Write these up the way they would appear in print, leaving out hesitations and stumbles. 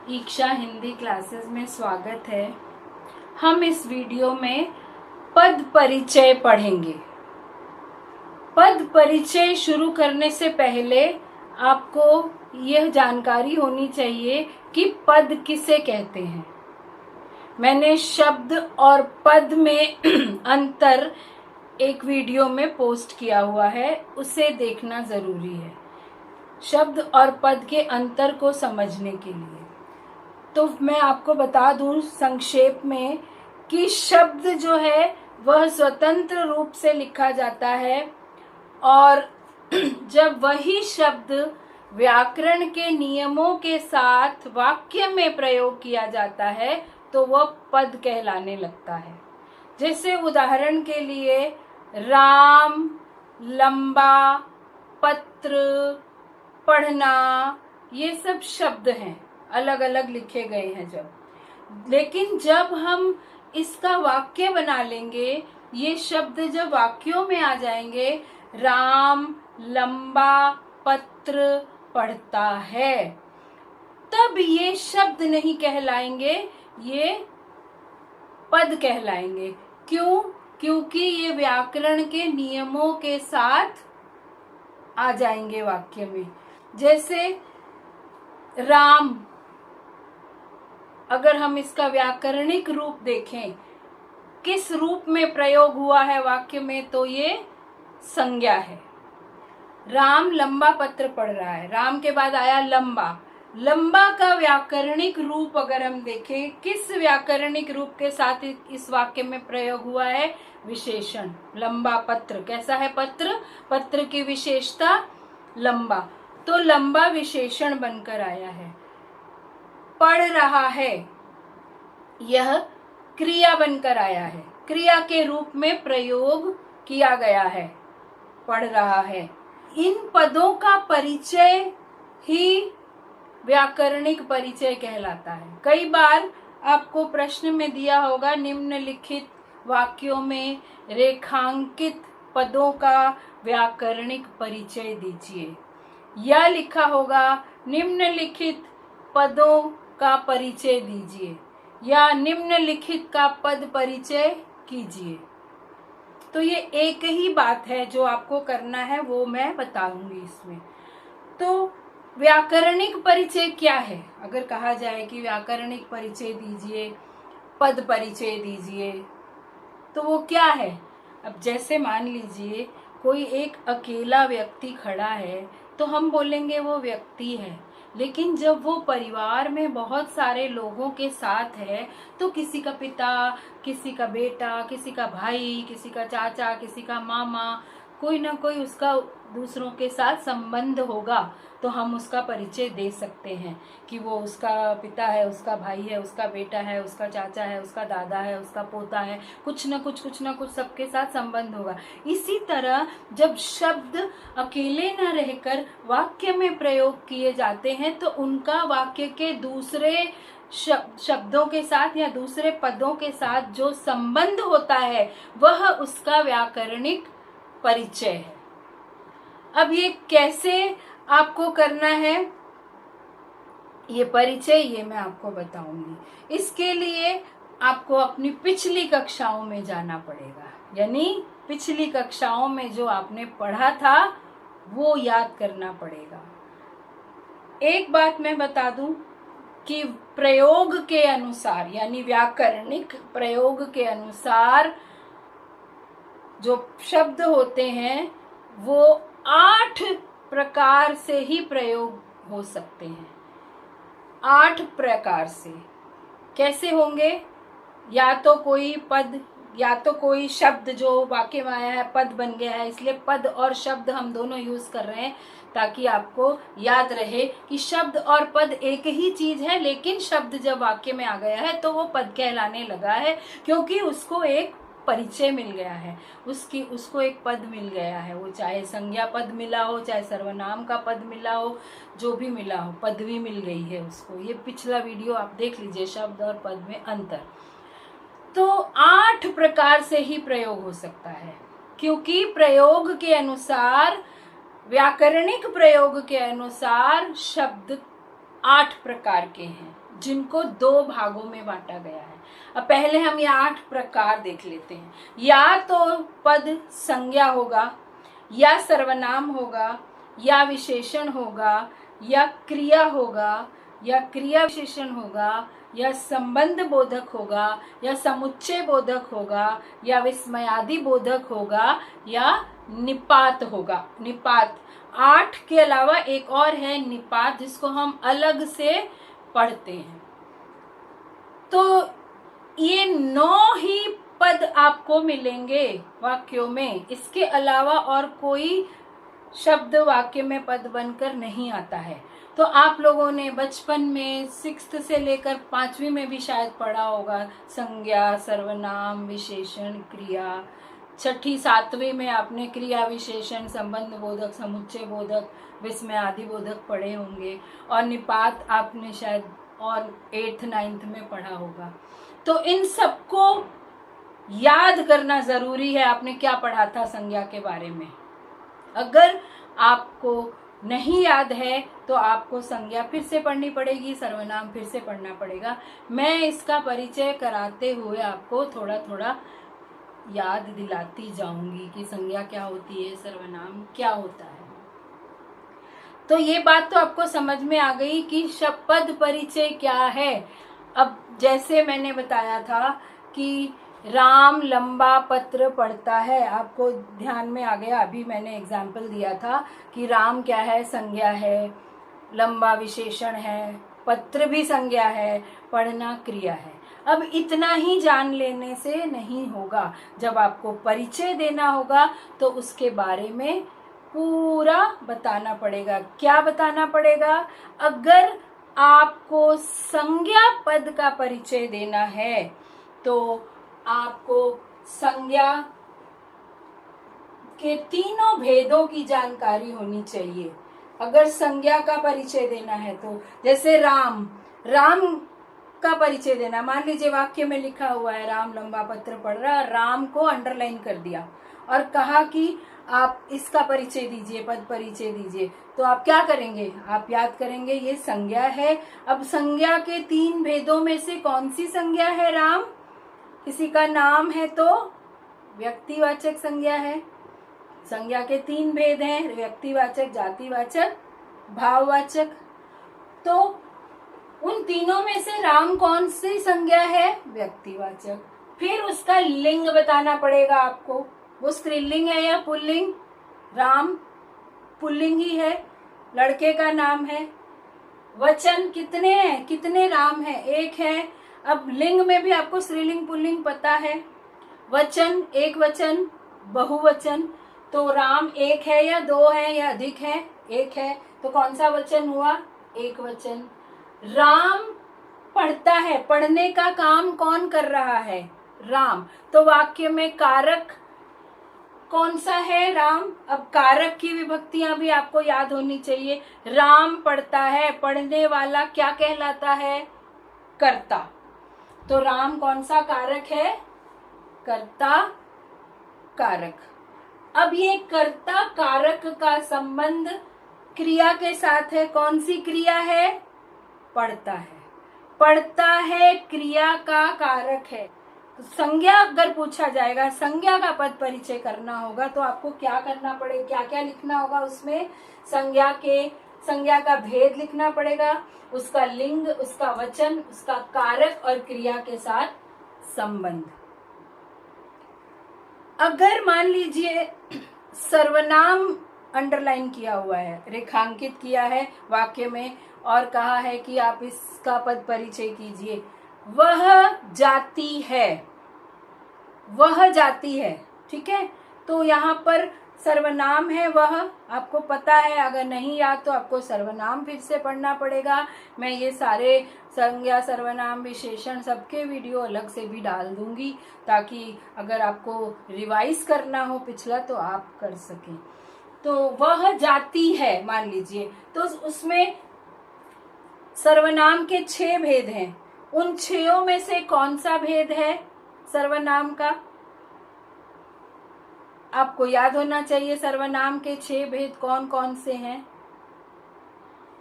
ईक्षा Hindi classes में स्वागत है। हम इस वीडियो में पद परिचय पढ़ेंगे। पद परिचय शुरू करने से पहले आपको यह जानकारी होनी चाहिए कि पद किसे कहते हैं। मैंने शब्द और पद में अंतर एक वीडियो में पोस्ट किया हुआ है, उसे देखना जरूरी है शब्द और पद के अंतर को समझने के लिए। तो मैं आपको बता दूं संक्षेप में कि शब्द जो है वह स्वतंत्र रूप से लिखा जाता है और जब वही शब्द व्याकरण के नियमों के साथ वाक्य में प्रयोग किया जाता है तो वह पद कहलाने लगता है। जैसे उदाहरण के लिए राम, लंबा, पत्र, पढ़ना, ये सब शब्द हैं, अलग अलग लिखे गए हैं लेकिन जब हम इसका वाक्य बना लेंगे, ये शब्द जब वाक्यों में आ जाएंगे, राम लंबा पत्र पढ़ता है, तब ये शब्द नहीं कहलाएंगे, ये पद कहलाएंगे। क्यों? क्योंकि ये व्याकरण के नियमों के साथ आ जाएंगे वाक्य में। जैसे राम, अगर हम इसका व्याकरणिक रूप देखें, किस रूप में प्रयोग हुआ है वाक्य में, तो ये संज्ञा है। राम लंबा पत्र पढ़ रहा है, राम के बाद आया लंबा। लंबा का व्याकरणिक रूप अगर हम देखें, किस व्याकरणिक रूप के साथ इस वाक्य में प्रयोग हुआ है? विशेषण। लंबा पत्र, कैसा है पत्र? पत्र की विशेषता लंबा, तो लंबा विशेषण बनकर आया है। पढ़ रहा है, यह क्रिया बनकर आया है, क्रिया के रूप में प्रयोग किया गया है, पढ़ रहा है। इन पदों का परिचय ही व्याकरणिक परिचय कहलाता है। कई बार आपको प्रश्न में दिया होगा, निम्नलिखित वाक्यों में रेखांकित पदों का व्याकरणिक परिचय दीजिए, या लिखा होगा निम्नलिखित पदों का परिचय दीजिए या निम्नलिखित का पद परिचय कीजिए। तो ये एक ही बात है जो आपको करना है, वो मैं बताऊंगी इसमें। तो व्याकरणिक परिचय क्या है? अगर कहा जाए कि व्याकरणिक परिचय दीजिए, पद परिचय दीजिए, तो वो क्या है? अब जैसे मान लीजिए कोई एक अकेला व्यक्ति खड़ा है तो हम बोलेंगे वो व्यक्ति है, लेकिन जब वो परिवार में बहुत सारे लोगों के साथ है तो किसी का पिता, किसी का बेटा, किसी का भाई, किसी का चाचा, किसी का मामा, कोई ना कोई उसका दूसरों के साथ संबंध होगा, तो हम उसका परिचय दे सकते हैं कि वो उसका पिता है, उसका भाई है, उसका बेटा है, उसका चाचा है, उसका दादा है, उसका पोता है, कुछ ना कुछ सबके साथ संबंध होगा। इसी तरह जब शब्द अकेले न रहकर वाक्य में प्रयोग किए जाते हैं तो उनका वाक्य के दूसरे शब्दों के साथ या दूसरे पदों के साथ जो संबंध होता है वह उसका व्याकरणिक परिचय है। अब ये कैसे आपको करना है, ये परिचय, ये मैं आपको बताऊंगी। इसके लिए आपको अपनी पिछली कक्षाओं में जाना पड़ेगा, यानी पिछली कक्षाओं में जो आपने पढ़ा था वो याद करना पड़ेगा। एक बात मैं बता दूं कि प्रयोग के अनुसार, यानी व्याकरणिक प्रयोग के अनुसार जो शब्द होते हैं वो 8 प्रकार से ही प्रयोग हो सकते हैं। 8 प्रकार से कैसे होंगे? या तो कोई पद, या तो कोई शब्द जो वाक्य में आया है पद बन गया है, इसलिए पद और शब्द हम दोनों यूज कर रहे हैं ताकि आपको याद रहे कि शब्द और पद एक ही चीज है, लेकिन शब्द जब वाक्य में आ गया है तो वो पद कहलाने लगा है, क्योंकि उसको एक परिचय मिल गया है, उसको एक पद मिल गया है। वो चाहे संज्ञा पद मिला हो, चाहे सर्वनाम का पद मिला हो, जो भी मिला हो, पदवी मिल गई है उसको। ये पिछला वीडियो आप देख लीजिए, शब्द और पद में अंतर। तो 8 प्रकार से ही प्रयोग हो सकता है, क्योंकि प्रयोग के अनुसार, व्याकरणिक प्रयोग के अनुसार शब्द 8 प्रकार के हैं। जिनको 2 भागों में बांटा गया है। अब पहले हम ये 8 प्रकार देख लेते हैं। या तो पद संज्ञा होगा, या सर्वनाम होगा, या विशेषण होगा, या क्रिया होगा, या क्रिया विशेषण होगा, या संबंध बोधक होगा, या समुच्चय बोधक होगा, या विस्मयादि बोधक होगा, या निपात होगा। निपात 8 के अलावा एक और है निपात, जिसको हम अलग से पढ़ते हैं। तो ये 9 ही पद आपको मिलेंगे वाक्यों में। इसके अलावा और कोई शब्द वाक्य में पद बनकर नहीं आता है। तो आप लोगों ने बचपन में 6th से लेकर 5वीं में भी शायद पढ़ा होगा संज्ञा, सर्वनाम, विशेषण, क्रिया। 6ठी 7वीं में आपने क्रिया विशेषण, संबंध बोधक, समुच्चय बोधक, विस्मयादि बोधक पढ़े होंगे। और निपात आपने शायद और 8th 9th में पढ़ा होगा। तो इन सबको याद करना जरूरी है। आपने क्या पढ़ा था संज्ञा के बारे में? अगर आपको नहीं याद है तो आपको संज्ञा फिर से पढ़नी पड़ेगी, सर्वनाम फिर से पढ़ना पड़ेगा। मैं इसका परिचय कराते हुए आपको थोड़ा थोड़ा याद दिलाती जाऊंगी कि संज्ञा क्या होती है, सर्वनाम क्या होता है। तो ये बात तो आपको समझ में आ गई कि पद परिचय क्या है। अब जैसे मैंने बताया था कि राम लंबा पत्र पढ़ता है, आपको ध्यान में आ गया। अभी मैंने एग्जाम्पल दिया था कि राम क्या है, संज्ञा है, लंबा विशेषण है, पत्र भी संज्ञा है, पढ़ना क्रिया है। अब इतना ही जान लेने से नहीं होगा। जब आपको परिचय देना होगा तो उसके बारे में पूरा बताना पड़ेगा। क्या बताना पड़ेगा? अगर आपको संज्ञा पद का परिचय देना है तो आपको संज्ञा के तीनों भेदों की जानकारी होनी चाहिए। अगर संज्ञा का परिचय देना है तो जैसे राम का परिचय देना। मान लीजिए वाक्य में लिखा हुआ है राम लंबा पत्र पढ़ रहा, राम को अंडरलाइन कर दिया और कहा कि आप इसका परिचय दीजिए, पद परिचय दीजिए। तो आप क्या करेंगे? आप याद करेंगे ये संज्ञा है। अब संज्ञा के 3 भेदों में से कौन सी संज्ञा है? राम। किसी का नाम है तो व्यक्तिवाचक संज्ञा है। संज्ञा के 3 भेद हैं, व्यक्तिवाचक, जातिवाचक, भाववाचक। तो उन तीनों में से राम कौन सी संज्ञा है? व्यक्तिवाचक। फिर उसका लिंग बताना पड़ेगा आपको। वो स्त्रीलिंग है या पुल्लिंग? राम पुल्लिंग ही है, लड़के का नाम है। वचन कितने हैं? कितने राम है? 1 है। अब लिंग में भी आपको स्त्रीलिंग पुल्लिंग पता है। वचन, एक वचन, बहुवचन। तो राम 1 है या 2 है या अधिक है? 1 है। तो कौन सा वचन हुआ? एक वचन। राम पढ़ता है, पढ़ने का काम कौन कर रहा है? राम। तो वाक्य में कारक कौन सा है? राम। अब कारक की विभक्तियां भी आपको याद होनी चाहिए। राम पढ़ता है, पढ़ने वाला क्या कहलाता है? कर्ता। तो राम कौन सा कारक है? कर्ता कारक। अब ये कर्ता कारक का संबंध क्रिया के साथ है। कौन सी क्रिया है? पढ़ता है। पढ़ता है क्रिया का कारक है। तो संज्ञा अगर पूछा जाएगा, संज्ञा का पद परिचय करना होगा तो आपको क्या करना पड़ेगा? क्या क्या लिखना होगा उसमें? संज्ञा का भेद लिखना पड़ेगा, उसका लिंग, उसका वचन, उसका कारक और क्रिया के साथ संबंध। अगर मान लीजिए सर्वनाम अंडरलाइन किया हुआ है, रेखांकित किया है वाक्य में और कहा है कि आप इसका पद परिचय कीजिए। वह जाति है, वह जाति है, ठीक है। तो यहाँ पर सर्वनाम है वह, आपको पता है। अगर नहीं याद तो आपको सर्वनाम फिर से पढ़ना पड़ेगा। मैं ये सारे संज्ञा, सर्वनाम, विशेषण सबके वीडियो अलग से भी डाल दूंगी ताकि अगर आपको रिवाइज करना हो पिछला तो आप कर सकें। तो वह जाति है मान लीजिए, तो उसमें सर्वनाम के 6 भेद हैं। उन 6 में से कौन सा भेद है सर्वनाम का? आपको याद होना चाहिए। सर्वनाम के 6 भेद कौन कौन से हैं?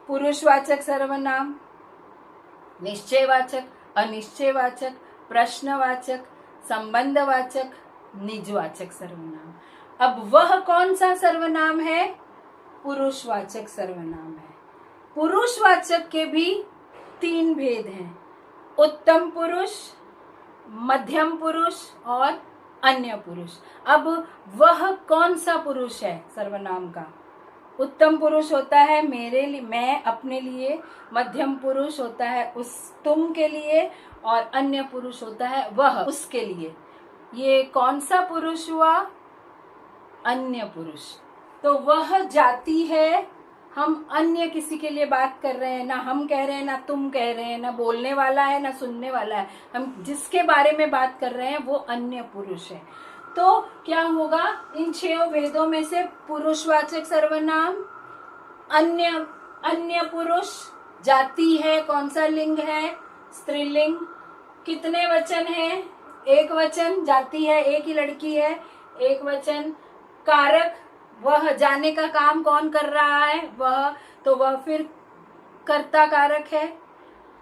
पुरुषवाचक सर्वनाम, निश्चयवाचक, अनिश्चयवाचक, प्रश्नवाचक, संबंधवाचक, निजवाचक सर्वनाम। अब वह कौन सा सर्वनाम है? पुरुषवाचक सर्वनाम है। पुरुषवाचक के भी 3 भेद हैं, उत्तम पुरुष, मध्यम पुरुष और अन्य पुरुष। अब वह कौन सा पुरुष है सर्वनाम का? उत्तम पुरुष होता है मेरे लिए, मैं अपने लिए, मध्यम पुरुष होता है उस तुम के लिए, और अन्य पुरुष होता है वह उसके लिए। ये कौन सा पुरुष हुआ? अन्य पुरुष। तो वह जाति है, हम अन्य किसी के लिए बात कर रहे हैं, ना हम कह रहे हैं ना तुम कह रहे हैं, ना बोलने वाला है ना सुनने वाला है, हम जिसके बारे में बात कर रहे हैं वो अन्य पुरुष है। तो क्या होगा? इन 6 भेदों में से पुरुषवाचक सर्वनाम, अन्य पुरुष, जाति है, कौन सा लिंग है? स्त्रीलिंग। कितने वचन है? एक वचन, जाति है, एक ही लड़की है, एक वचन। कारक, वह जाने का काम कौन कर रहा है? वह, तो वह फिर कर्ता कारक है।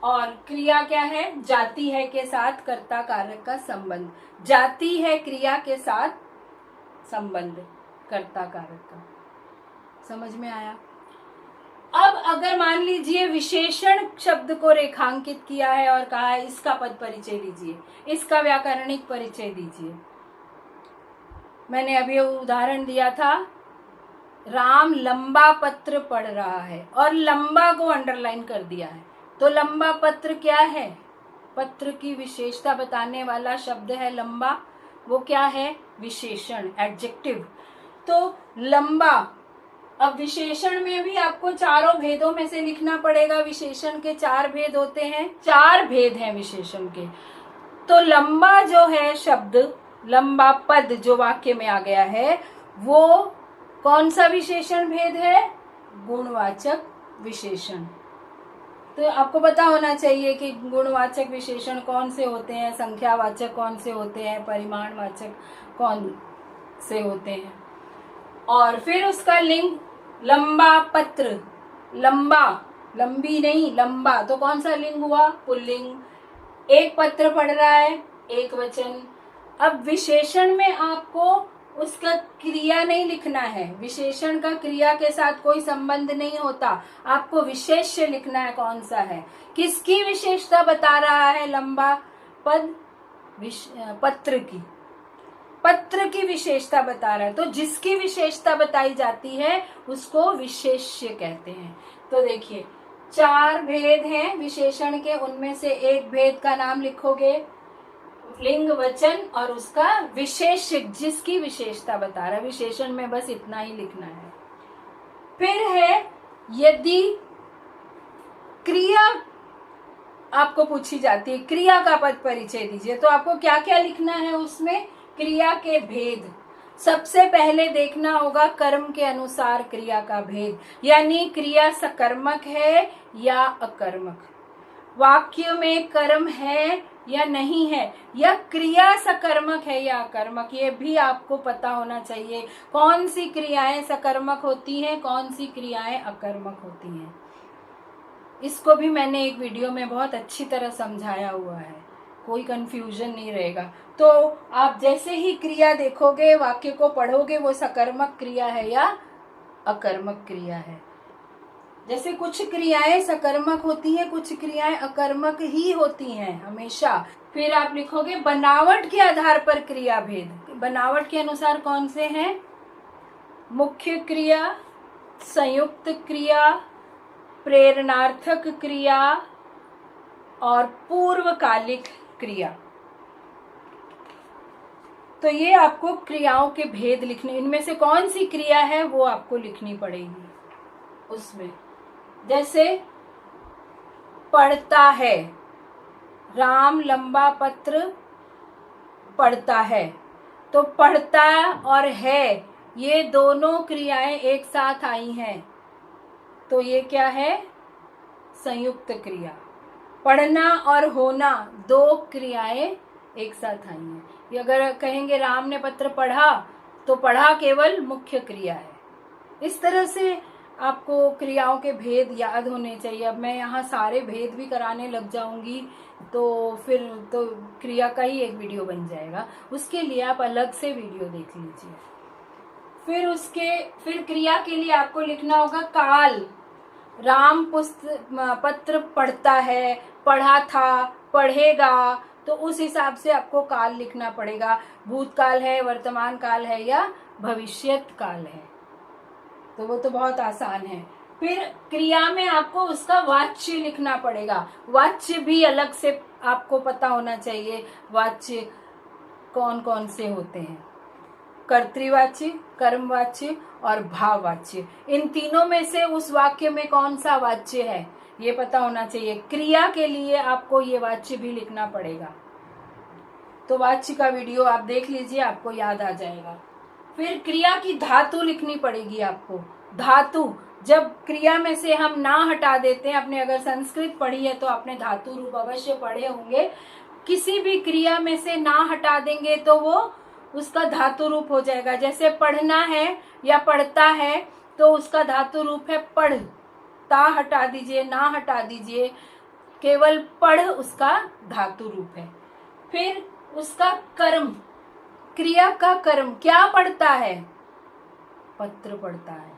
और क्रिया क्या है? जाति है के साथ कर्ता कारक का संबंध। जाति है क्रिया के साथ संबंध कर्ता कारक का। समझ में आया? अब अगर मान लीजिए विशेषण शब्द को रेखांकित किया है और कहा है इसका पद परिचय लीजिए, इसका व्याकरणिक परिचय दीजिए। मैंने अभी उदाहरण दिया था, राम लंबा पत्र पढ़ रहा है और लंबा को अंडरलाइन कर दिया है। तो लंबा पत्र क्या है? पत्र की विशेषता बताने वाला शब्द है लंबा। वो क्या है? विशेषण, एडजेक्टिव। तो लंबा, अब विशेषण में भी आपको 4 भेदों में से लिखना पड़ेगा। विशेषण के 4 भेद होते हैं, 4 भेद हैं विशेषण के। तो लंबा जो है शब्द, लंबा पद जो वाक्य में आ गया है, वो कौन सा विशेषण भेद है? गुणवाचक विशेषण। तो आपको पता होना चाहिए कि गुणवाचक विशेषण कौन से होते हैं, संख्यावाचक कौन से होते हैं, परिमाणवाचक कौन से होते हैं। और फिर उसका लिंग, लंबा पत्र, लंबा, लंबी नहीं, लंबा, तो कौन सा लिंग हुआ? पुल्लिंग। एक पत्र पढ़ रहा है, एक वचन। अब विशेषण में आपको उसका क्रिया नहीं लिखना है, विशेषण का क्रिया के साथ कोई संबंध नहीं होता। आपको विशेष्य लिखना है, कौन सा है, किसकी विशेषता बता रहा है लंबा पद? पत्र की, पत्र की विशेषता बता रहा है। तो जिसकी विशेषता बताई जाती है उसको विशेष्य कहते हैं। तो देखिए 4 भेद हैं विशेषण के, उनमें से एक भेद का नाम लिखोगे, लिंग, वचन और उसका विशेष्य, जिसकी विशेषता बता रहा है। विशेषण में बस इतना ही लिखना है। फिर है, यदि क्रिया आपको पूछी जाती है, क्रिया का पद परिचय दीजिए, तो आपको क्या क्या लिखना है उसमें? क्रिया के भेद। सबसे पहले देखना होगा कर्म के अनुसार क्रिया का भेद, यानी क्रिया सकर्मक है या अकर्मक, वाक्य में कर्म है या नहीं है, या क्रिया सकर्मक है या अकर्मक, ये भी आपको पता होना चाहिए। कौन सी क्रियाएं सकर्मक होती हैं, कौन सी क्रियाएं अकर्मक होती हैं, इसको भी मैंने एक वीडियो में बहुत अच्छी तरह समझाया हुआ है, कोई कंफ्यूजन नहीं रहेगा। तो आप जैसे ही क्रिया देखोगे, वाक्य को पढ़ोगे, वो सकर्मक क्रिया है या अकर्मक क्रिया है। जैसे कुछ क्रियाएं सकर्मक होती हैं, कुछ क्रियाएं अकर्मक ही होती हैं हमेशा। फिर आप लिखोगे बनावट के आधार पर क्रिया भेद। बनावट के अनुसार कौन से हैं? मुख्य क्रिया, संयुक्त क्रिया, प्रेरणार्थक क्रिया और पूर्वकालिक क्रिया। तो ये आपको क्रियाओं के भेद लिखने, इनमें से कौन सी क्रिया है वो आपको लिखनी पड़ेगी उसमें। जैसे पढ़ता है, राम लंबा पत्र पढ़ता है, तो पढ़ता और है ये दोनों क्रियाएं एक साथ आई हैं, तो ये क्या है? संयुक्त क्रिया। पढ़ना और होना 2 क्रियाएं एक साथ आई हैं। ये अगर कहेंगे राम ने पत्र पढ़ा, तो पढ़ा केवल मुख्य क्रिया है। इस तरह से आपको क्रियाओं के भेद याद होने चाहिए। अब मैं यहाँ सारे भेद भी कराने लग जाऊंगी तो फिर तो क्रिया का ही एक वीडियो बन जाएगा, उसके लिए आप अलग से वीडियो देख लीजिए। फिर क्रिया के लिए आपको लिखना होगा काल। राम पत्र पढ़ता है, पढ़ा था, पढ़ेगा, तो उस हिसाब से आपको काल लिखना पड़ेगा। भूतकाल है, वर्तमान काल है या भविष्यत काल है, तो वो तो बहुत आसान है। फिर क्रिया में आपको उसका वाच्य लिखना पड़ेगा। वाच्य भी अलग से आपको पता होना चाहिए। वाच्य कौन कौन से होते हैं? कर्तृवाच्य, कर्मवाच्य और भाववाच्य। इन तीनों में से उस वाक्य में कौन सा वाच्य है ये पता होना चाहिए। क्रिया के लिए आपको ये वाच्य भी लिखना पड़ेगा। तो वाच्य का वीडियो आप देख लीजिए, आपको याद आ जाएगा। फिर क्रिया की धातु लिखनी पड़ेगी आपको। धातु, जब क्रिया में से हम ना हटा देते हैं, आपने अगर संस्कृत पढ़ी है तो आपने धातु रूप अवश्य पढ़े होंगे। किसी भी क्रिया में से ना हटा देंगे तो वो उसका धातु रूप हो जाएगा। जैसे पढ़ना है या पढ़ता है तो उसका धातु रूप है पढ़। ता हटा दीजिए, ना हटा दीजिए, केवल पढ़ उसका धातु रूप है। फिर उसका कर्म, क्रिया का कर्म, क्या पढ़ता है? पत्र पढ़ता है,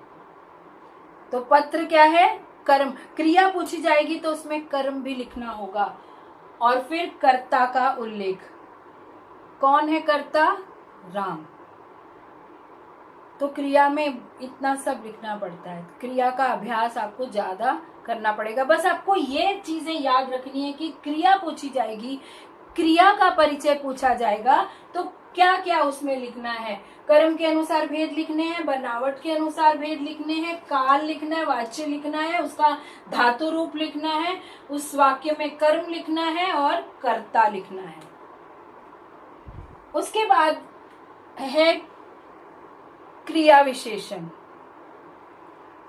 तो पत्र क्या है? कर्म। क्रिया पूछी जाएगी तो उसमें कर्म भी लिखना होगा। और फिर कर्ता का उल्लेख। कौन है कर्ता? राम। तो क्रिया में इतना सब लिखना पड़ता है। क्रिया का अभ्यास आपको ज्यादा करना पड़ेगा। बस आपको ये चीजें याद रखनी है कि क्रिया पूछी जाएगी, क्रिया का परिचय पूछा जाएगा तो क्या क्या उसमें लिखना है। कर्म के अनुसार भेद लिखने हैं, बनावट के अनुसार भेद लिखने हैं, काल लिखना है, वाच्य लिखना है, उसका धातु रूप लिखना है, उस वाक्य में कर्म लिखना है और कर्ता लिखना है। उसके बाद है क्रिया विशेषण।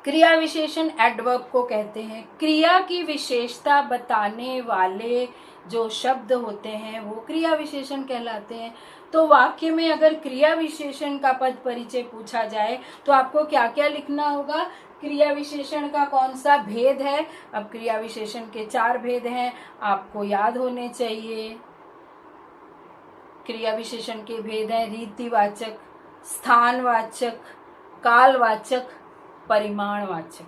क्रिया विशेषण एडवर्ब को कहते हैं। क्रिया की विशेषता बताने वाले जो शब्द होते हैं वो क्रिया विशेषण कहलाते हैं। तो वाक्य में अगर क्रिया विशेषण का पद परिचय पूछा जाए तो आपको क्या क्या लिखना होगा? क्रिया विशेषण का कौन सा भेद है? अब क्रिया विशेषण के 4 भेद हैं, आपको याद होने चाहिए। क्रिया विशेषण के भेद हैं रीतिवाचक, स्थानवाचक, कालवाचक, परिमाणवाचक।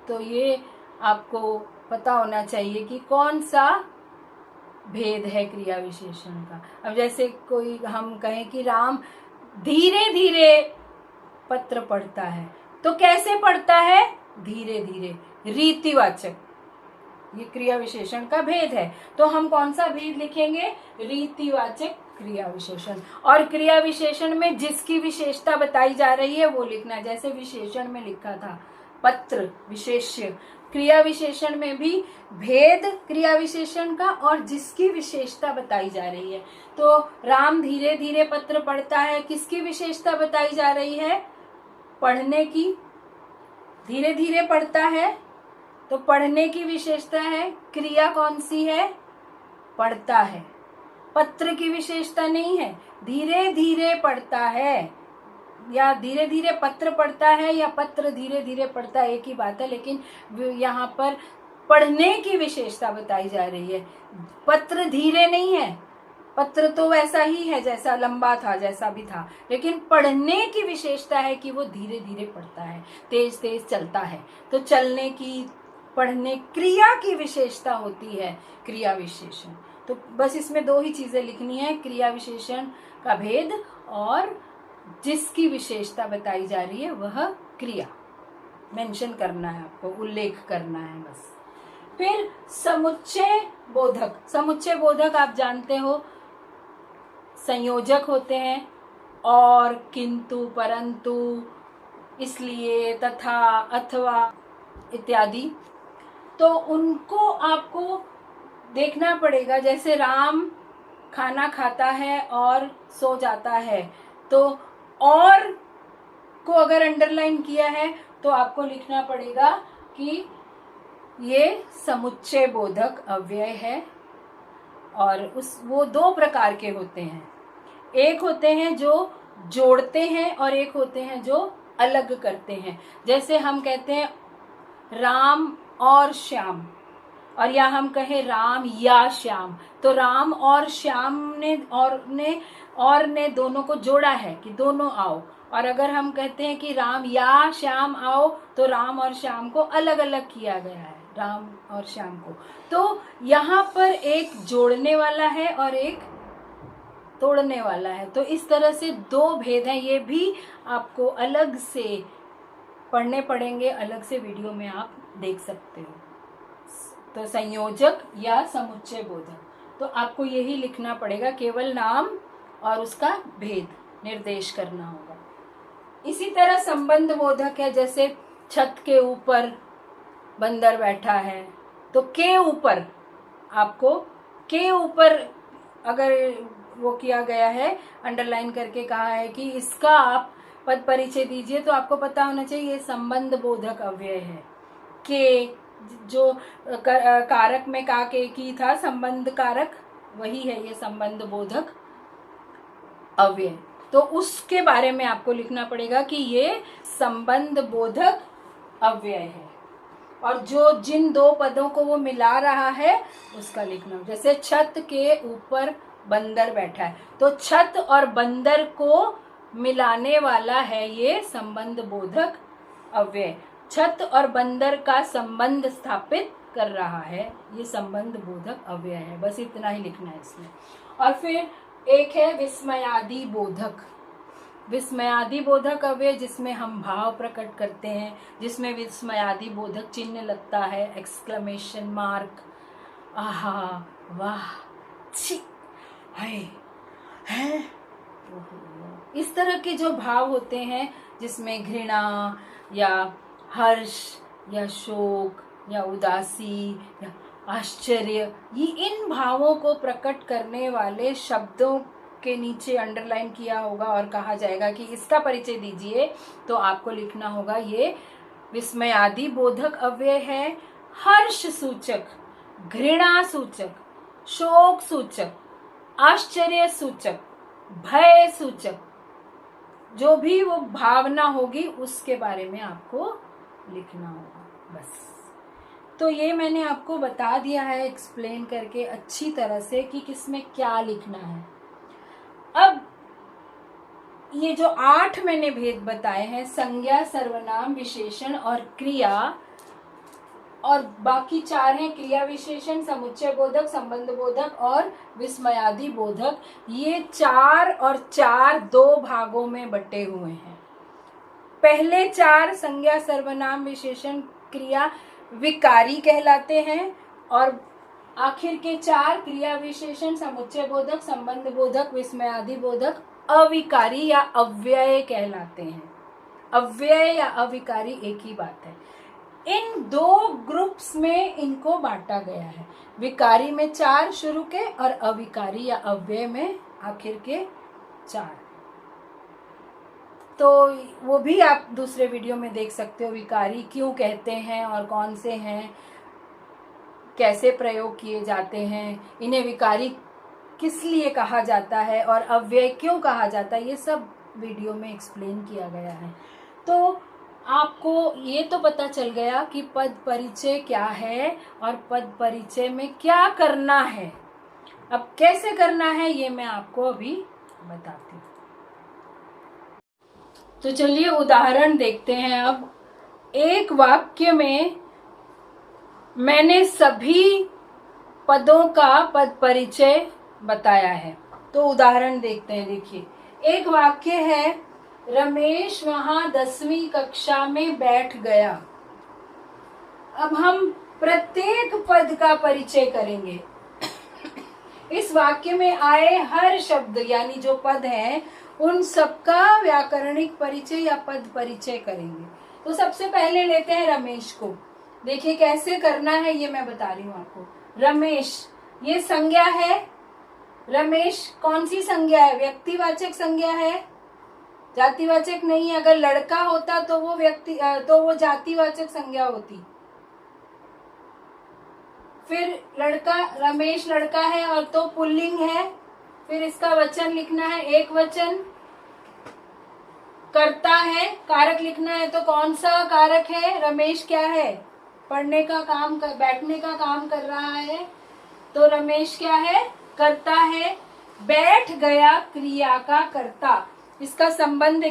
तो ये आपको पता होना चाहिए कि कौन सा भेद है क्रिया विशेषण का। अब जैसे कोई हम कहें कि राम धीरे धीरे पत्र पढ़ता है, तो कैसे पढ़ता है? धीरे धीरे। रीतिवाचक, ये क्रिया विशेषण का भेद है। तो हम कौन सा भेद लिखेंगे? रीतिवाचक क्रिया विशेषण। और क्रिया विशेषण में जिसकी विशेषता बताई जा रही है वो लिखना। जैसे विशेषण में लिखा था पत्र विशेष्य, क्रिया विशेषण में भी भेद क्रिया विशेषण का और जिसकी विशेषता बताई जा रही है। तो राम धीरे धीरे पत्र पढ़ता है, किसकी विशेषता बताई जा रही है? पढ़ने की। धीरे धीरे पढ़ता है तो पढ़ने की विशेषता है। क्रिया कौन सी है? पढ़ता है। पत्र की विशेषता नहीं है। धीरे धीरे पढ़ता है या धीरे धीरे पत्र पढ़ता है या पत्र धीरे धीरे पढ़ता है, एक ही बात है, लेकिन यहाँ पर पढ़ने की विशेषता बताई जा रही है। पत्र धीरे नहीं है, पत्र तो वैसा ही है जैसा लंबा था, जैसा भी था, लेकिन पढ़ने की विशेषता है कि वो धीरे धीरे पढ़ता है, तेज तेज चलता है। तो चलने की, पढ़ने, क्रिया की विशेषता होती है क्रिया विशेषण। तो बस इसमें 2 ही चीजें लिखनी है, क्रिया विशेषण का भेद और जिसकी विशेषता बताई जा रही है वह क्रिया मेंशन करना है, आपको उल्लेख करना है बस। फिर समुच्चय बोधक। समुच्चय बोधक आप जानते हो संयोजक होते हैं, और, किंतु, परंतु, इसलिए, तथा, अथवा इत्यादि। तो उनको आपको देखना पड़ेगा। जैसे राम खाना खाता है और सो जाता है, तो और को अगर अंडरलाइन किया है तो आपको लिखना पड़ेगा कि ये समुच्चय बोधक अव्यय है। और वो 2 प्रकार के होते हैं। एक होते हैं जो जोड़ते हैं और एक होते हैं जो अलग करते हैं। जैसे हम कहते हैं राम और श्याम, और या हम कहें राम या श्याम, तो राम और श्याम ने दोनों को जोड़ा है कि दोनों आओ। और अगर हम कहते हैं कि राम या श्याम आओ, तो राम और श्याम को अलग अलग किया गया है, राम और श्याम को। तो यहाँ पर एक जोड़ने वाला है और एक तोड़ने वाला है। तो इस तरह से दो भेद हैं, ये भी आपको अलग से पढ़ने पड़ेंगे, अलग से वीडियो में आप देख सकते हो। तो संयोजक या समुच्चय बोधक, तो आपको यही लिखना पड़ेगा, केवल नाम और उसका भेद निर्देश करना होगा। इसी तरह संबंध बोधक है, जैसे छत के ऊपर बंदर बैठा है, तो के ऊपर, आपको के ऊपर अगर वो किया गया है, अंडरलाइन करके कहा है कि इसका आप पद परिचय दीजिए, तो आपको पता होना चाहिए ये संबंध बोधक अव्यय है। के जो कारक में का के की था, संबंध कारक, वही है ये संबंध बोधक अव्यय। तो उसके बारे में आपको लिखना पड़ेगा कि ये संबंध बोधक अव्यय है, और जो जिन दो पदों को वो मिला रहा है उसका लिखना। जैसे छत के ऊपर बंदर बैठा है, तो छत और बंदर को मिलाने वाला है ये संबंध बोधक अव्यय। छत और बंदर का संबंध स्थापित कर रहा है, ये संबंध बोधक अव्यय है। बस इतना ही लिखना है इसमें। और फिर एक है विस्मयादि बोधक। विस्मयादि बोधक अव्यय, जिसमें हम भाव प्रकट करते हैं, जिसमें विस्मयादि बोधक चिन्ह लगता है, एक्सक्लेमेशन मार्क, आहा, वाह, छी, हाय, है, इस तरह के जो भाव होते हैं, जिसमें घृणा या हर्ष या शोक या उदासी या आश्चर्य, ये इन भावों को प्रकट करने वाले शब्दों के नीचे अंडरलाइन किया होगा और कहा जाएगा कि इसका परिचय दीजिए, तो आपको लिखना होगा ये विस्मयादि बोधक अव्यय है। हर्ष सूचक, घृणा सूचक, शोक सूचक, आश्चर्य सूचक, भय सूचक, जो भी वो भावना होगी उसके बारे में आपको लिखना होगा। बस, तो ये मैंने आपको बता दिया है एक्सप्लेन करके अच्छी तरह से कि किसमें क्या लिखना है। अब ये जो 8 मैंने भेद बताए हैं, संज्ञा, सर्वनाम, विशेषण और क्रिया, और बाकी 4 हैं क्रिया विशेषण, समुच्चय बोधक, संबंध बोधक और विस्मयादि बोधक। ये 4 और 4 2 भागों में बटे हुए हैं। पहले 4 संज्ञा, सर्वनाम, विशेषण, क्रिया विकारी कहलाते हैं, और आखिर के 4 क्रिया विशेषण, समुच्चय बोधक, संबंध बोधक, विस्मयादि बोधक अविकारी या अव्यय कहलाते हैं। अव्यय या अविकारी एक ही बात है। इन 2 ग्रुप्स में इनको बांटा गया है, विकारी में 4 शुरू के और अविकारी या अव्यय में आखिर के 4। तो वो भी आप दूसरे वीडियो में देख सकते हो, विकारी क्यों कहते हैं और कौन से हैं, कैसे प्रयोग किए जाते हैं, इन्हें विकारी किस लिए कहा जाता है और अव्यय क्यों कहा जाता है, ये सब वीडियो में एक्सप्लेन किया गया है। तो आपको ये तो पता चल गया कि पद परिचय क्या है और पद परिचय में क्या करना है। अब कैसे करना है ये मैं आपको अभी बताती हूँ। तो चलिए उदाहरण देखते हैं। अब एक वाक्य में मैंने सभी पदों का पद परिचय बताया है। तो उदाहरण देखते हैं। देखिए, एक वाक्य है, रमेश वहां 10वीं कक्षा में बैठ गया। अब हम प्रत्येक पद का परिचय करेंगे। इस वाक्य में आए हर शब्द यानी जो पद हैं उन सबका व्याकरणिक परिचय या पद परिचय करेंगे। तो सबसे पहले लेते हैं रमेश को। देखिए कैसे करना है ये मैं बता रही हूँ आपको। रमेश ये संज्ञा है। रमेश कौन सी संज्ञा है? व्यक्तिवाचक संज्ञा है, जातिवाचक नहीं। अगर लड़का होता तो वो जातिवाचक संज्ञा होती। फिर लड़का, रमेश लड़का है और तो पुल्लिंग है। फिर इसका वचन लिखना है एक वचन। करता है, कारक लिखना है तो कौन सा कारक है? रमेश क्या है? पढ़ने का काम कर, बैठने का काम कर रहा है, तो रमेश क्या है? करता है। बैठ गया क्रिया का कर्ता, इसका संबंध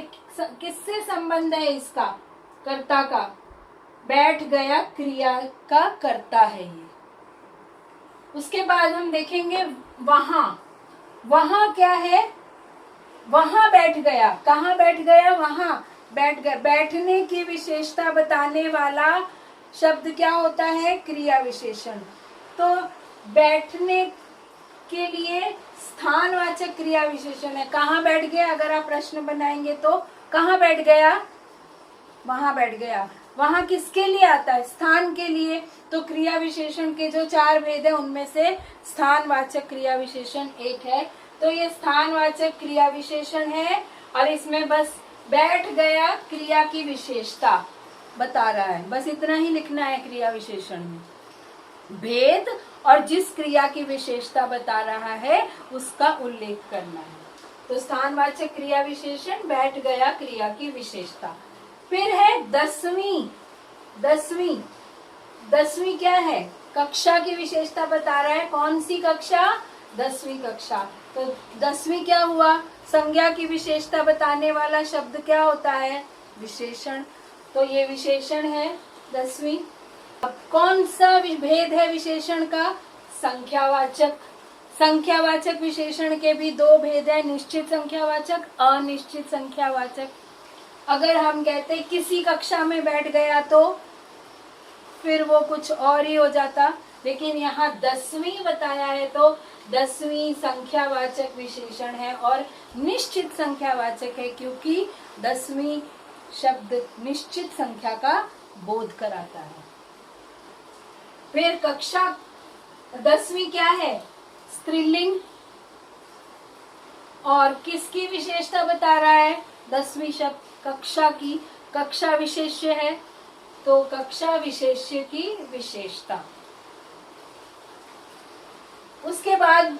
किससे संबंध है? इसका कर्ता का। बैठ गया क्रिया का कर्ता है ये। उसके बाद हम देखेंगे वहां। वहां क्या है? वहां बैठ गया। कहाँ बैठ गया? वहां बैठ गया। बैठने की विशेषता बताने वाला शब्द क्या होता है? क्रिया विशेषण। तो बैठने के लिए स्थानवाचक क्रिया विशेषण है। कहाँ बैठ गया? अगर आप प्रश्न बनाएंगे तो कहाँ बैठ गया? वहां बैठ गया। वहां किसके लिए आता है? स्थान के लिए। तो क्रिया विशेषण के जो 4 भेद है उनमें से स्थानवाचक क्रिया विशेषण एक है। तो ये स्थानवाचक क्रिया विशेषण है और इसमें बस बैठ गया क्रिया की विशेषता बता रहा है। बस इतना ही लिखना है क्रिया विशेषण में। भेद और जिस क्रिया की विशेषता बता रहा है उसका उल्लेख करना है। तो स्थानवाचक क्रिया विशेषण बैठ गया क्रिया की विशेषता। फिर है 10वीं। 10वीं क्या है? कक्षा की विशेषता बता रहा है। कौन सी कक्षा? 10वीं कक्षा। तो 10वीं क्या हुआ? संज्ञा की विशेषता बताने वाला शब्द क्या होता है? विशेषण। तो ये विशेषण है 10वीं। अब कौन सा भेद है विशेषण का? संख्यावाचक। संख्यावाचक विशेषण के भी 2 भेद है, निश्चित संख्यावाचक, अनिश्चित संख्यावाचक। अगर हम कहते किसी कक्षा में बैठ गया तो फिर वो कुछ और ही हो जाता, लेकिन यहाँ 10वीं बताया है तो 10वीं संख्यावाचक विशेषण है और निश्चित संख्यावाचक है, क्योंकि 10वीं शब्द निश्चित संख्या का बोध कराता है। फिर कक्षा 10वीं क्या है? स्त्रीलिंग। और किसकी विशेषता बता रहा है? 10वीं शब्द कक्षा की। कक्षा विशेष्य है तो कक्षा विशेष्य की विशेषता। उसके बाद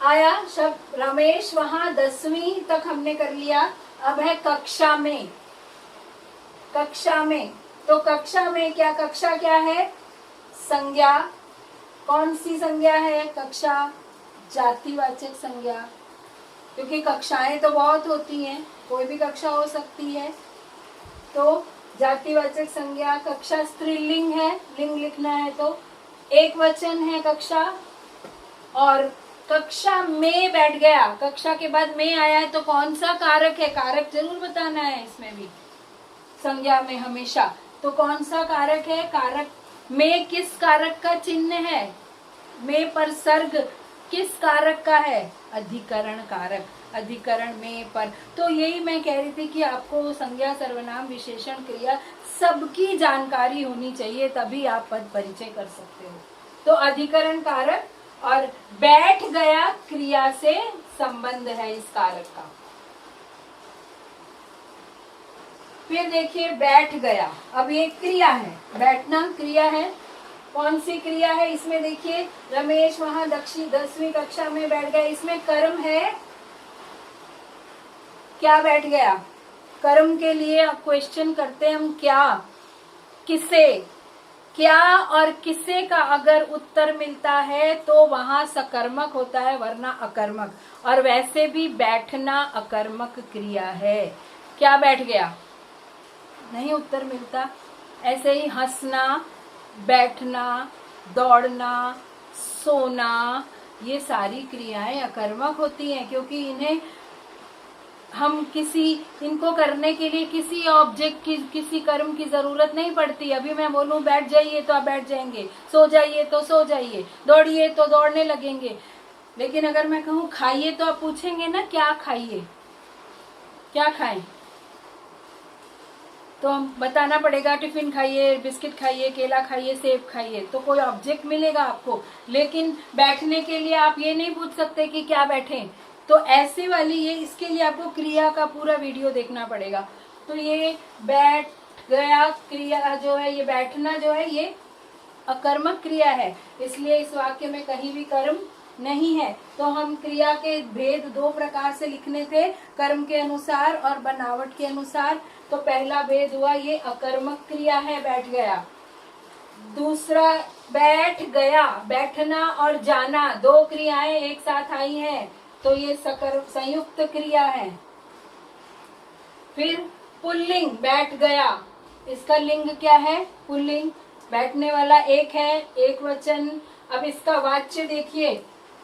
आया शब्द रमेश। वहां 10वीं तक हमने कर लिया। अब है कक्षा में। कक्षा में, तो कक्षा में क्या? कक्षा क्या है? संज्ञा। कौन सी संज्ञा है? कक्षा जातिवाचक संज्ञा, क्योंकि कक्षाएं तो बहुत होती हैं, कोई भी कक्षा हो सकती है। तो जातिवाचक संज्ञा। कक्षा स्त्रीलिंग है, लिंग लिखना है तो एक वचन है कक्षा। और कक्षा में बैठ गया, कक्षा के बाद में आया है तो कौन सा कारक है? कारक जरूर बताना है इसमें भी, संज्ञा में हमेशा। तो कौन सा कारक है? कारक में किस कारक का चिन्ह है? में पर सर्ग किस कारक का है? अधिकरण कारक। अधिकरण में पर। तो यही मैं कह रही थी कि आपको संज्ञा, सर्वनाम, विशेषण, क्रिया सबकी जानकारी होनी चाहिए, तभी आप पद परिचय कर सकते हो। तो अधिकरण कारक और बैठ गया क्रिया से संबंध है इस कारक का। फिर देखिए बैठ गया, अब ये क्रिया है, बैठना क्रिया है। कौन सी क्रिया है इसमें? देखिए रमेश वहां 10वीं कक्षा में बैठ गया, इसमें कर्म है। क्या बैठ गया? कर्म के लिए आप क्वेश्चन करते हैं हम, क्या, किसे। क्या और किसे का अगर उत्तर मिलता है तो वहां सकर्मक होता है, वरना अकर्मक। और वैसे भी बैठना अकर्मक क्रिया है। क्या बैठ गया? नहीं उत्तर मिलता। ऐसे ही हंसना, बैठना, दौड़ना, सोना, ये सारी क्रियाएं अकर्मक होती हैं, क्योंकि इन्हें हम इनको करने के लिए किसी ऑब्जेक्ट की, किसी कर्म की जरूरत नहीं पड़ती। अभी मैं बोलूं बैठ जाइए तो आप बैठ जाएंगे, सो जाइए तो सो जाइए, दौड़िए तो दौड़ने लगेंगे। लेकिन अगर मैं कहूं खाइए तो आप पूछेंगे ना क्या खाइए, क्या खाएं? तो हम बताना पड़ेगा टिफिन खाइए, बिस्किट खाइए, केला खाइए, सेब खाइए, तो कोई ऑब्जेक्ट मिलेगा आपको। लेकिन बैठने के लिए आप ये नहीं पूछ सकते कि क्या बैठें। तो ऐसे वाली ये, इसके लिए आपको क्रिया का पूरा वीडियो देखना पड़ेगा। तो ये बैठ गया क्रिया जो है, ये बैठना जो है ये अकर्मक क्रिया है, इसलिए इस वाक्य में कहीं भी कर्म नहीं है। तो हम क्रिया के भेद दो प्रकार से लिखने थे, कर्म के अनुसार और बनावट के अनुसार। तो पहला भेद हुआ ये अकर्मक क्रिया है, बैठ गया। दूसरा बैठ गया, बैठना और जाना दो क्रियाएं एक साथ आई हैं, तो ये संयुक्त क्रिया है। फिर पुल्लिंग, बैठ गया, इसका लिंग क्या है? पुल्लिंग, बैठने वाला एक है, एक वचन। अब इसका वाच्य देखिए,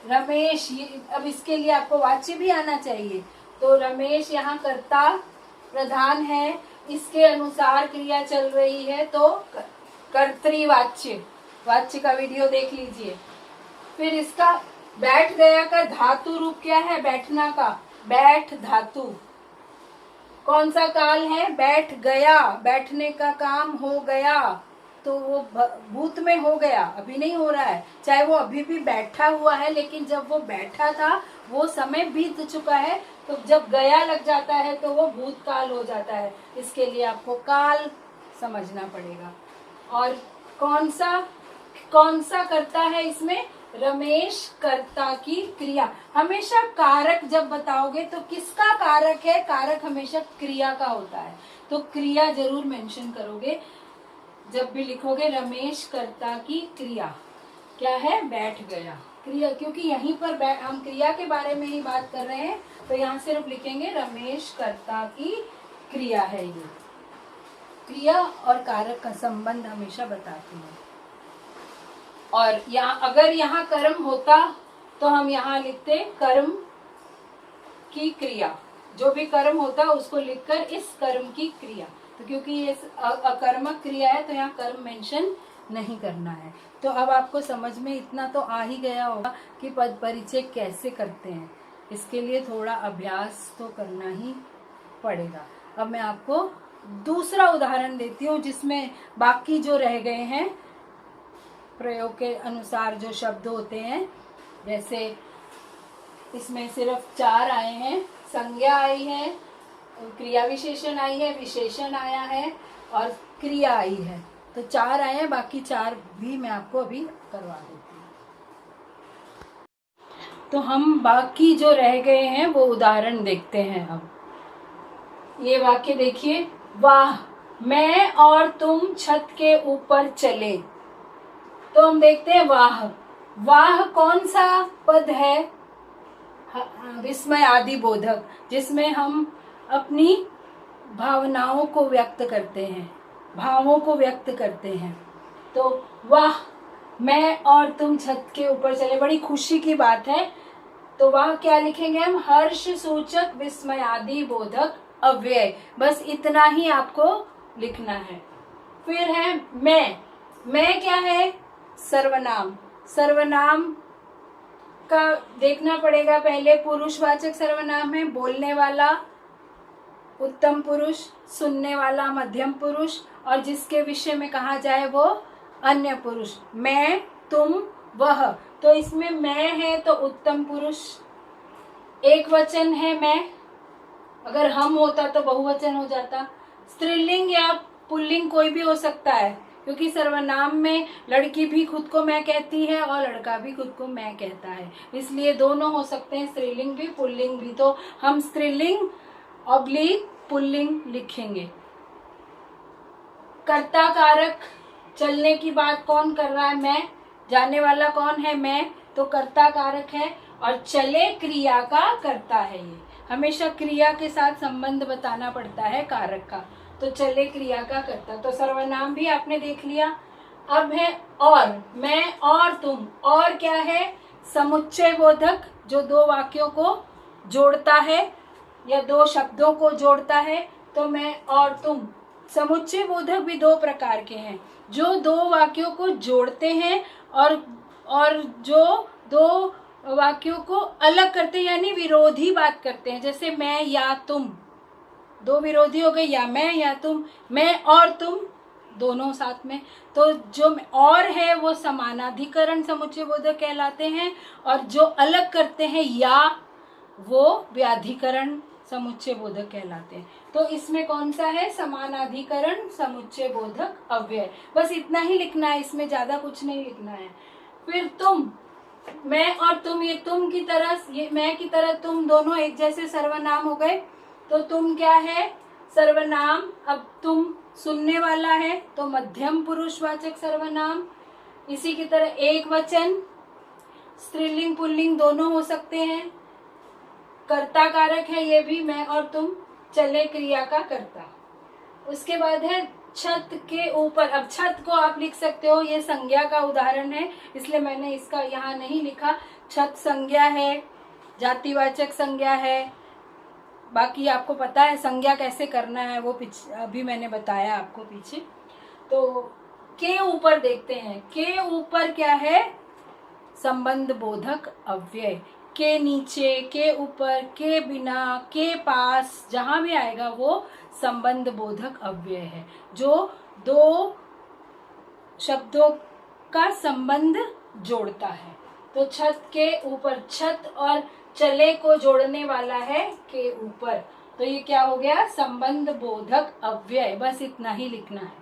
रमेश, अब इसके लिए आपको वाच्य भी आना चाहिए। तो रमेश यहाँ कर्ता प्रधान है, इसके अनुसार क्रिया चल रही है, तो कर्तृवाच्य, वाच्य का वीडियो देख लीजिए। फिर इसका बैठ गया का धातु रूप क्या है? बैठना का, बैठ धातु। कौन सा काल है? बैठ गया, बैठने का काम हो गया, तो वो भूत में हो गया, अभी नहीं हो रहा है। चाहे वो अभी भी बैठा हुआ है, लेकिन जब वो बैठा था वो समय बीत चुका है, तो जब गया लग जाता है तो वो भूतकाल हो जाता है। इसके लिए आपको काल समझना पड़ेगा। और कौन सा करता है इसमें? रमेश कर्ता की क्रिया। हमेशा कारक जब बताओगे तो किसका कारक है? कारक हमेशा क्रिया का होता है, तो क्रिया जरूर मेंशन करोगे जब भी लिखोगे। रमेश कर्ता की क्रिया क्या है? बैठ गया क्रिया, क्योंकि यहीं पर हम क्रिया के बारे में ही बात कर रहे हैं, तो यहाँ सिर्फ लिखेंगे रमेश कर्ता की क्रिया है। ये क्रिया और कारक का संबंध हमेशा बताती है। और यहाँ अगर यहाँ कर्म होता तो हम यहाँ लिखते कर्म की क्रिया, जो भी कर्म होता उसको लिखकर इस कर्म की क्रिया। तो क्योंकि ये अकर्मक क्रिया है तो यहाँ कर्म मेंशन नहीं करना है। तो अब आपको समझ में इतना तो आ ही गया होगा कि पद परिचय कैसे करते हैं। इसके लिए थोड़ा अभ्यास तो करना ही पड़ेगा। अब मैं आपको दूसरा उदाहरण देती हूँ जिसमें बाकी जो रह गए हैं प्रयोग के अनुसार जो शब्द होते हैं, जैसे इसमें सिर्फ 4 आए हैं, संज्ञा आई है, क्रिया विशेषण आई है, विशेषण आया है और क्रिया आई है। तो 4 आए हैं, बाकी 4 भी मैं आपको अभी करवा देती हूँ। तो हम बाकी जो रह गए हैं वो उदाहरण देखते हैं। अब ये वाक्य देखिए, वाह मैं और तुम छत के ऊपर चले। तो हम देखते हैं वाह, वाह कौन सा पद है? विस्मय आदि बोधक, जिसमें हम अपनी भावनाओं को व्यक्त करते हैं, भावों को व्यक्त करते हैं। तो वाह मैं और तुम छत के ऊपर चले, बड़ी खुशी की बात है। तो वाह क्या लिखेंगे हम? हर्ष सूचक विस्मय आदि बोधक अव्यय, बस इतना ही आपको लिखना है। फिर है मैं क्या है? सर्वनाम। सर्वनाम का देखना पड़ेगा, पहले पुरुषवाचक सर्वनाम है, बोलने वाला उत्तम पुरुष, सुनने वाला मध्यम पुरुष और जिसके विषय में कहा जाए वो अन्य पुरुष। मैं, तुम, वह, तो इसमें मैं है तो उत्तम पुरुष, एक वचन है मैं, अगर हम होता तो बहुवचन हो जाता। स्त्रीलिंग या पुल्लिंग कोई भी हो सकता है, क्योंकि सर्वनाम में लड़की भी खुद को मैं कहती है और लड़का भी खुद को मैं कहता है, इसलिए दोनों हो सकते हैं, स्त्रीलिंग भी पुल्लिंग भी। तो हम स्त्रीलिंग ऑब्लिक पुल्लिंग लिखेंगे। कर्ता कारक, चलने की बात कौन कर रहा है? मैं। जाने वाला कौन है? मैं, तो कर्ता कारक है। और चले क्रिया का कर्ता है। ये हमेशा क्रिया के साथ संबंध बताना पड़ता है कारक का, तो चले क्रिया का कर्ता। तो सर्वनाम भी आपने देख लिया। अब है और, मैं और तुम। और क्या है? समुच्चय बोधक, जो दो वाक्यों को जोड़ता है या दो शब्दों को जोड़ता है। तो मैं और तुम। समुच्चय बोधक भी दो प्रकार के हैं, जो दो वाक्यों को जोड़ते हैं और जो दो वाक्यों को अलग करते हैं, यानी विरोधी बात करते हैं। जैसे मैं या तुम, दो विरोधी हो गए, या मैं या तुम। मैं और तुम दोनों साथ में। तो जो और है वो समानाधिकरण समुच्चय बोधक कहलाते हैं, और जो अलग करते हैं या, वो व्याधिकरण समुच्चय बोधक कहलाते हैं। तो इसमें कौन सा है? समानाधिकरण समुच्चय बोधक अव्यय। बस इतना ही लिखना है, इसमें ज्यादा कुछ नहीं लिखना है। फिर तुम, मैं और तुम, ये तुम की तरह, ये मैं की तरह तुम, दोनों एक जैसे सर्वनाम हो गए। तो तुम क्या है? सर्वनाम। अब तुम सुनने वाला है तो मध्यम पुरुषवाचक सर्वनाम। इसी की तरह एक वचन, स्त्रीलिंग पुल्लिंग दोनों हो सकते हैं। कर्ता कारक है ये भी, मैं और तुम, चले क्रिया का कर्ता। उसके बाद है छत के ऊपर। अब छत को आप लिख सकते हो, ये संज्ञा का उदाहरण है, इसलिए मैंने इसका यहाँ नहीं लिखा। छत संज्ञा है, जातिवाचक संज्ञा है। बाकी आपको पता है संज्ञा कैसे करना है, वो अभी मैंने बताया आपको पीछे। तो के ऊपर देखते हैं। के ऊपर क्या है? संबंध बोधक अव्यय। के नीचे, के ऊपर, के बिना, के पास, जहां भी आएगा वो संबंध बोधक अव्यय है, जो दो शब्दों का संबंध जोड़ता है। तो छत के ऊपर, छत और चले को जोड़ने वाला है के ऊपर। तो ये क्या हो गया? संबंध बोधक अव्यय। बस इतना ही लिखना है।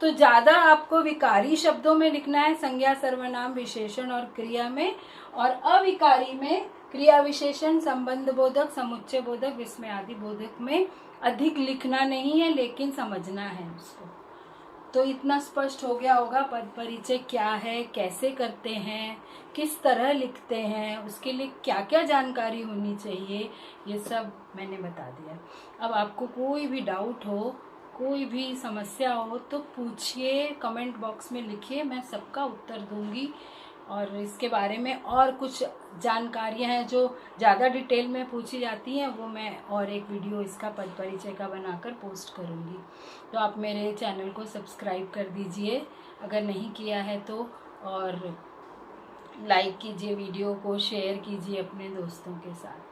तो ज्यादा आपको विकारी शब्दों में लिखना है, संज्ञा, सर्वनाम, विशेषण और क्रिया में, और अविकारी में क्रिया, विशेषण, संबंध बोधक, समुच्चय बोधक, विस्मय आदि बोधक में अधिक लिखना नहीं है, लेकिन समझना है उसको। तो इतना स्पष्ट हो गया होगा पद परिचय क्या है, कैसे करते हैं, किस तरह लिखते हैं, उसके लिए क्या क्या जानकारी होनी चाहिए, ये सब मैंने बता दिया। अब आपको कोई भी डाउट हो, कोई भी समस्या हो तो पूछिए, कमेंट बॉक्स में लिखिए, मैं सबका उत्तर दूंगी। और इसके बारे में और कुछ जानकारियां हैं जो ज़्यादा डिटेल में पूछी जाती हैं, वो मैं और एक वीडियो इसका पद परिचय का बनाकर पोस्ट करूंगी। तो आप मेरे चैनल को सब्सक्राइब कर दीजिए अगर नहीं किया है तो, और लाइक कीजिए, वीडियो को शेयर कीजिए अपने दोस्तों के साथ।